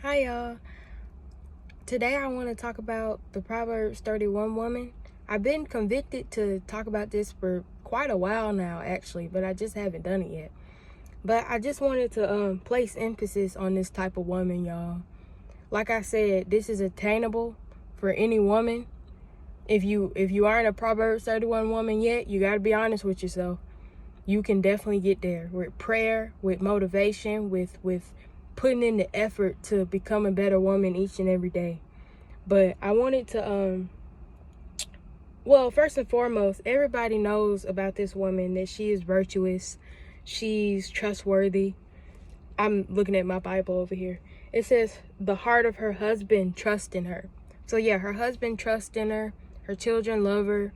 Hi y'all. Today I want to talk about the Proverbs 31 woman. I've been convicted to talk about this for quite a while now actually, but I just haven't done it yet. But I just wanted to place emphasis on this type of woman, y'all. Like I said, this is attainable for any woman. If you aren't a Proverbs 31 woman yet, you got to be honest with yourself. You can definitely get there with prayer, with motivation, with putting in the effort to become a better woman each and every day. But I wanted to first and foremost, everybody knows about this woman, that she is virtuous, she's trustworthy. I'm looking at my Bible over here. It says the heart of her husband trusts in her. So yeah, her husband trusts in her, her children love her,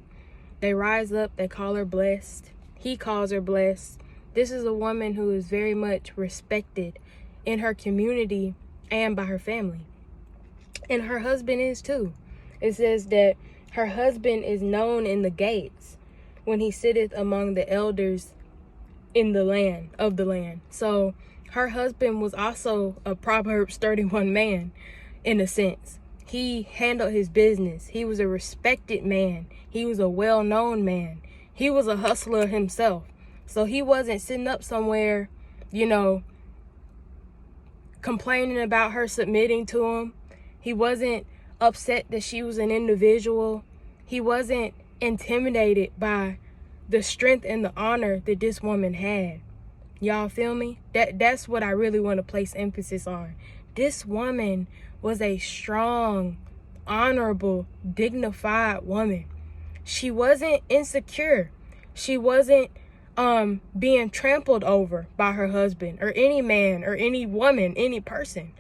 they rise up, they call her blessed, he calls her blessed. This is a woman who is very much respected in her community and by her family. And her husband is too. It says that her husband is known in the gates when he sitteth among the elders in the land of the land. So her husband was also a Proverbs 31 man in a sense. He handled his business. He was a respected man. He was a well-known man. He was a hustler himself. So he wasn't sitting up somewhere, complaining about her submitting to him. He wasn't upset that she was an individual. He wasn't intimidated by the strength and the honor that this woman had. Y'all feel me? That's what I really want to place emphasis on. This woman was a strong, honorable, dignified woman. She wasn't insecure. She wasn't being trampled over by her husband or any man or any woman, any person.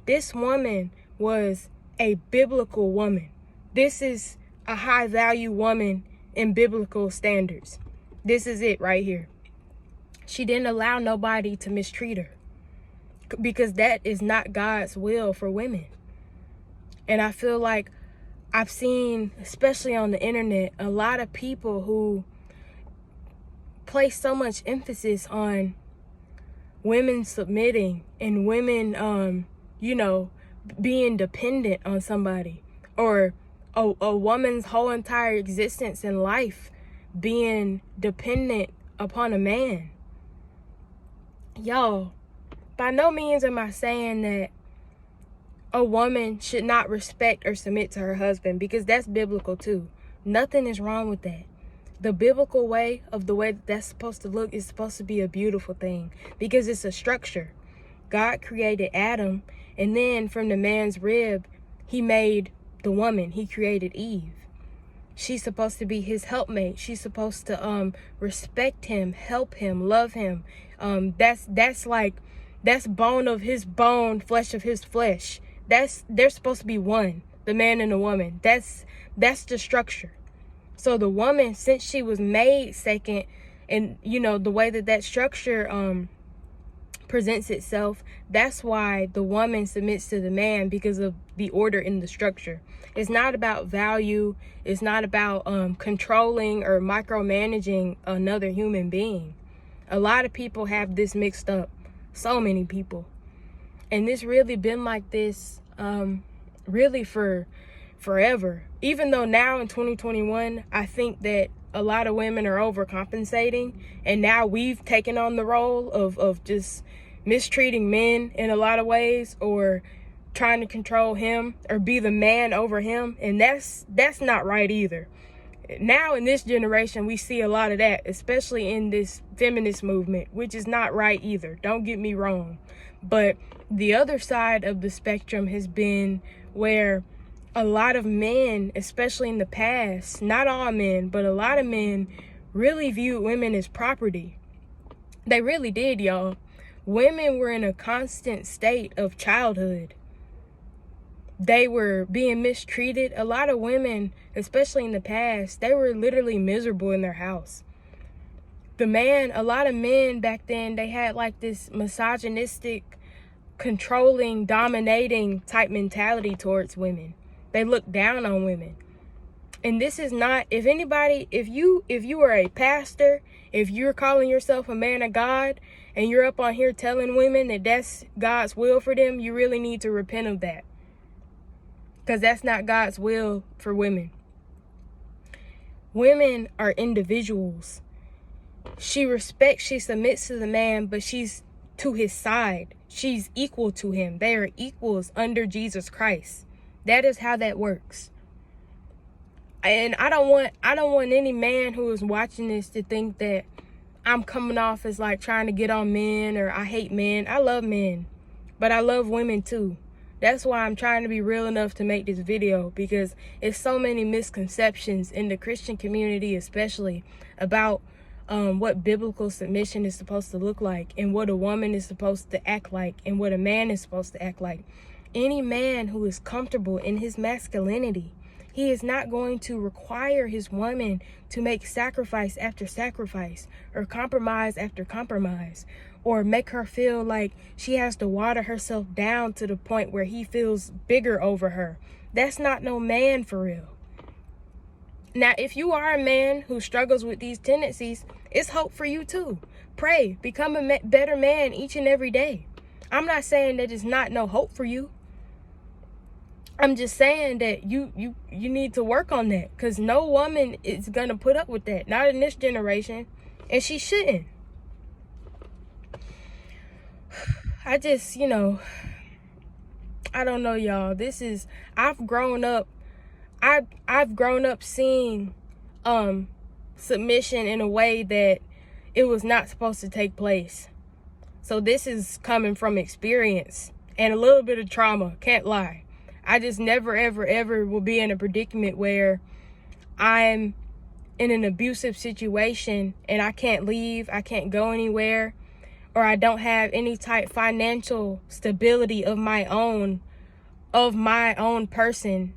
This woman was a biblical woman. This is a high value woman in biblical standards. This is it right here. She didn't allow nobody to mistreat her, because that is not God's will for women. And I feel like I've seen, especially on the internet, a lot of people who place so much emphasis on women submitting and women, being dependent on somebody, or a woman's whole entire existence in life being dependent upon a man. Y'all, by no means am I saying that a woman should not respect or submit to her husband, because that's biblical too. Nothing is wrong with that. The biblical way of the way that's supposed to look is supposed to be a beautiful thing, because it's a structure. God created Adam, and then from the man's rib, he made the woman. He created Eve. She's supposed to be his helpmate. She's supposed to respect him, help him, love him. That's bone of his bone, flesh of his flesh. They're supposed to be one, the man and the woman. That's the structure. So the woman, since she was made second, and the way that structure presents itself, that's why the woman submits to the man, because of the order in the structure. It's not about value. It's not about controlling or micromanaging another human being. A lot of people have this mixed up. So many people. And this really been like this really for forever. Even though now in 2021, I think that a lot of women are overcompensating, and now we've taken on the role of just mistreating men in a lot of ways, or trying to control him or be the man over him. And that's not right either. Now in this generation, we see a lot of that, especially in this feminist movement, which is not right either. Don't get me wrong. But the other side of the spectrum has been where a lot of men, especially in the past, not all men, but a lot of men really viewed women as property. They really did, y'all. Women were in a constant state of childhood. They were being mistreated. A lot of women, especially in the past, they were literally miserable in their house. A lot of men back then, they had like this misogynistic, controlling, dominating type mentality towards women. They looked down on women. And this is not, if you are a pastor, if you're calling yourself a man of God, and you're up on here telling women that that's God's will for them, you really need to repent of that. Because that's not God's will for women. Women are individuals. She submits to the man, but she's to his side. She's equal to him. They are equals under Jesus Christ. That is how that works. And I don't want any man who is watching this to think that I'm coming off as like trying to get on men, or I hate men. I love men, but I love women too. That's why I'm trying to be real enough to make this video, because it's so many misconceptions in the Christian community, especially about what biblical submission is supposed to look like, and what a woman is supposed to act like, and what a man is supposed to act like. Any man who is comfortable in his masculinity, he is not going to require his woman to make sacrifice after sacrifice, or compromise after compromise, or make her feel like she has to water herself down to the point where he feels bigger over her. That's not no man for real. Now, if you are a man who struggles with these tendencies, it's hope for you too. Pray, become a better man each and every day. I'm not saying that it's not no hope for you. I'm just saying that you need to work on that, because no woman is going to put up with that. Not in this generation. And she shouldn't. I just, I don't know, y'all. I've grown up seeing submission in a way that it was not supposed to take place. So this is coming from experience and a little bit of trauma, can't lie. I just never, ever, ever will be in a predicament where I'm in an abusive situation and I can't leave, I can't go anywhere, or I don't have any type financial stability of my own person,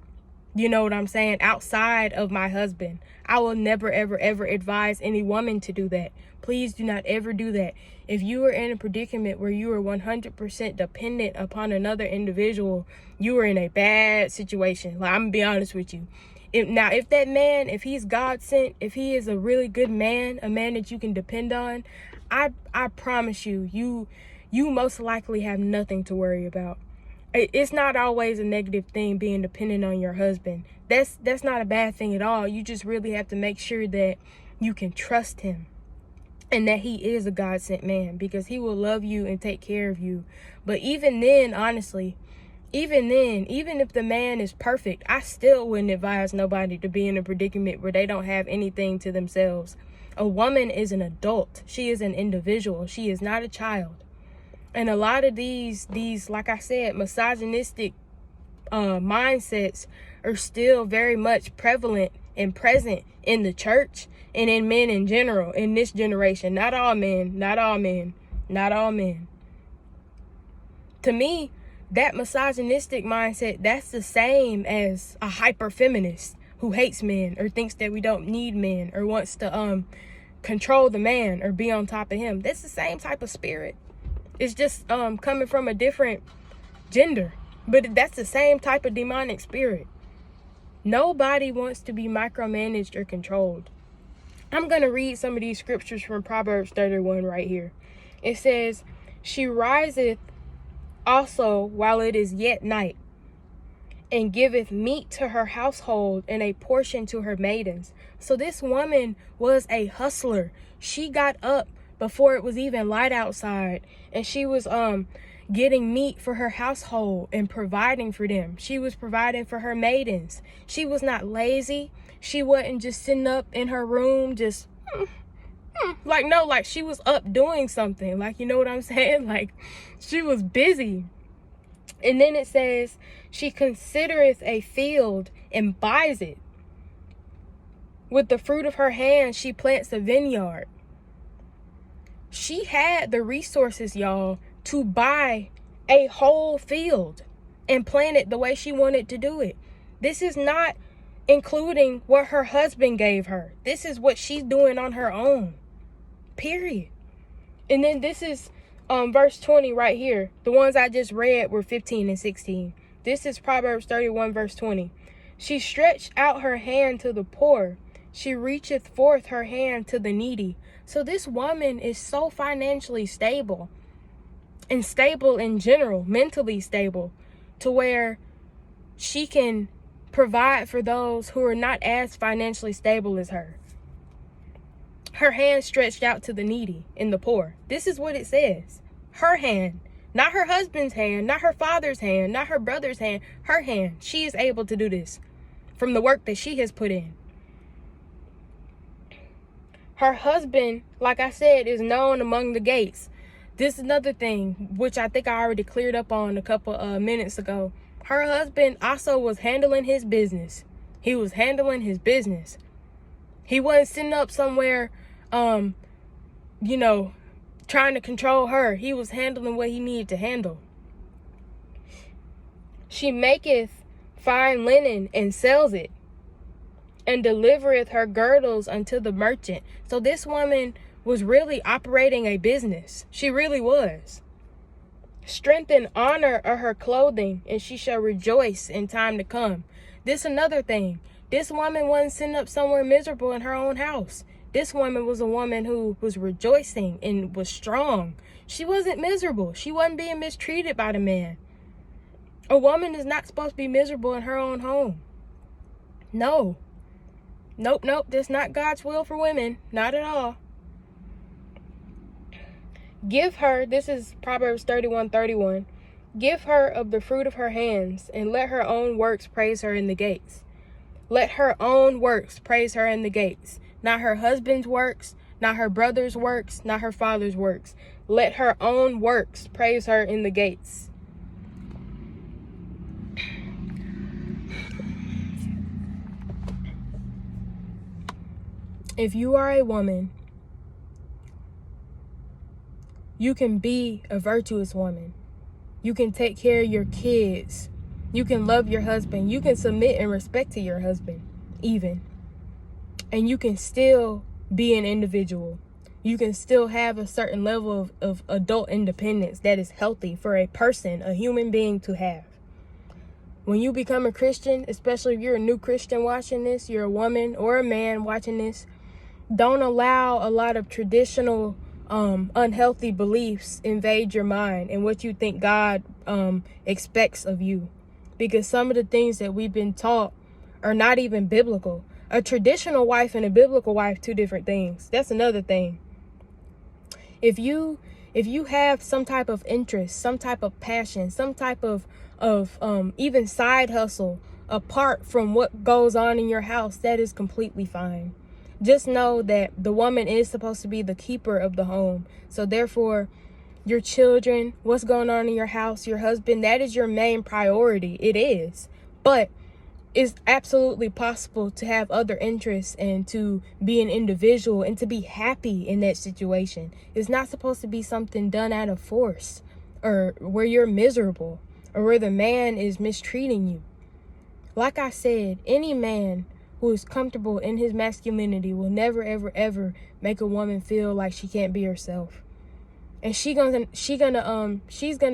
you know what I'm saying, outside of my husband. I will never, ever, ever advise any woman to do that. Please do not ever do that. If you are in a predicament where you are 100% dependent upon another individual, you are in a bad situation. Like, I'm gonna be honest with you. If that man, if he's God sent, if he is a really good man, a man that you can depend on, I promise you, you most likely have nothing to worry about. It's not always a negative thing being dependent on your husband. That's not a bad thing at all. You just really have to make sure that you can trust him, and that he is a God-sent man, because he will love you and take care of you. But even then, honestly, even if the man is perfect, I still wouldn't advise nobody to be in a predicament where they don't have anything to themselves. A woman is an adult. She is an individual. She is not a child. And a lot of these, like I said, misogynistic mindsets are still very much prevalent and present in the church and in men in general in this generation. Not all men, not all men, not all men. To me, that misogynistic mindset, that's the same as a hyper feminist who hates men, or thinks that we don't need men, or wants to control the man or be on top of him. That's the same type of spirit. It's just coming from a different gender, but that's the same type of demonic spirit. Nobody wants to be micromanaged or controlled. I'm going to read some of these scriptures from Proverbs 31 right here. It says, "She riseth also while it is yet night, and giveth meat to her household and a portion to her maidens." So this woman was a hustler. She got up before it was even light outside, and she was getting meat for her household and providing for them. She was providing for her maidens. She was not lazy. She wasn't just sitting up in her room just like she was up doing something. Like, you know what I'm saying? Like, she was busy. And then it says, "She considereth a field and buys it. With the fruit of her hand she plants a vineyard." She had the resources, y'all, to buy a whole field and plant it the way she wanted to do it. This is not including what her husband gave her. This is what she's doing on her own. Period. And then this is verse 20 right here. The ones I just read were 15 and 16. This is Proverbs 31 verse 20. "She stretched out her hand to the poor. She reacheth forth her hand to the needy. So this woman is so financially stable, and stable in general, mentally stable, to where she can provide for those who are not as financially stable as her. Her hand stretched out to the needy and the poor. This is what it says. Her hand, not her husband's hand, not her father's hand, not her brother's hand, her hand. She is able to do this from the work that she has put in. Her husband, like I said, is known among the gates. This is another thing, which I think I already cleared up on a couple minutes ago. Her husband also was handling his business. He was handling his business. He wasn't sitting up somewhere, trying to control her. He was handling what he needed to handle. She maketh fine linen and sells it, and delivereth her girdles unto the merchant. So this woman was really operating a business. She really was. Strength and honor are her clothing, and she shall rejoice in time to come. This another thing. This woman wasn't sitting up somewhere miserable in her own house. This woman was a woman who was rejoicing and was strong. She wasn't miserable. She wasn't being mistreated by the man. A woman is not supposed to be miserable in her own home. No. Nope. That's not God's will for women. Not at all. Give her, this is Proverbs 31:31. Give her of the fruit of her hands, and let her own works praise her in the gates. Let her own works praise her in the gates. Not her husband's works, not her brother's works, not her father's works. Let her own works praise her in the gates. If you are a woman, you can be a virtuous woman. You can take care of your kids. You can love your husband. You can submit and respect to your husband, even. And you can still be an individual. You can still have a certain level of adult independence that is healthy for a person, a human being, to have. When you become a Christian, especially if you're a new Christian watching this, you're a woman or a man watching this, don't allow a lot of traditional unhealthy beliefs invade your mind and what you think God expects of you. Because some of the things that we've been taught are not even biblical. A traditional wife and a biblical wife, two different things. That's another thing. If you have some type of interest, some type of passion, some type of even side hustle apart from what goes on in your house, that is completely fine. Just know that the woman is supposed to be the keeper of the home. So therefore, your children, what's going on in your house, your husband, that is your main priority. It is. But it's absolutely possible to have other interests and to be an individual and to be happy in that situation. It's not supposed to be something done out of force or where you're miserable or where the man is mistreating you. Like I said, any man who is comfortable in his masculinity will never, ever, ever make a woman feel like she can't be herself. And she's gonna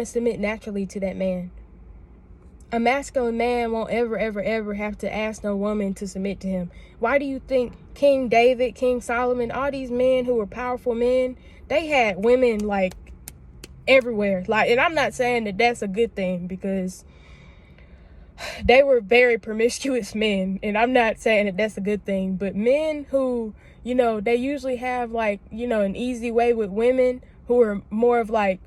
submit naturally to that man. A masculine man won't ever, ever, ever have to ask no woman to submit to him. Why do you think King David, King Solomon, all these men who were powerful men, they had women like everywhere? Like, and I'm not saying that that's a good thing, because they were very promiscuous men, and I'm not saying that that's a good thing. But men who, they usually have like, an easy way with women, who are more of like,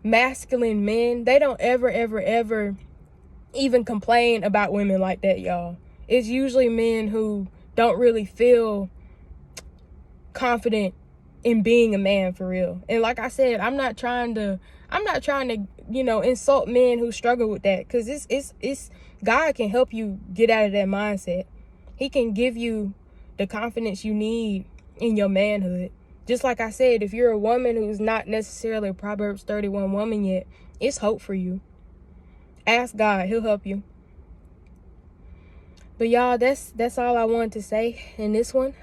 masculine men, they don't ever even complain about women like that, y'all. It's usually men who don't really feel confident in being a man for real. And like I said, I'm not trying to insult men who struggle with that, because it's God can help you get out of that mindset. He can give you the confidence you need in your manhood. Just like I said, if you're a woman who's not necessarily a Proverbs 31 woman yet, it's hope for you. Ask God, he'll help you. But y'all, that's all I wanted to say in this one.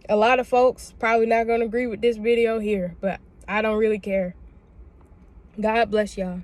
A lot of folks probably not going to agree with this video here, but I don't really care. God bless y'all.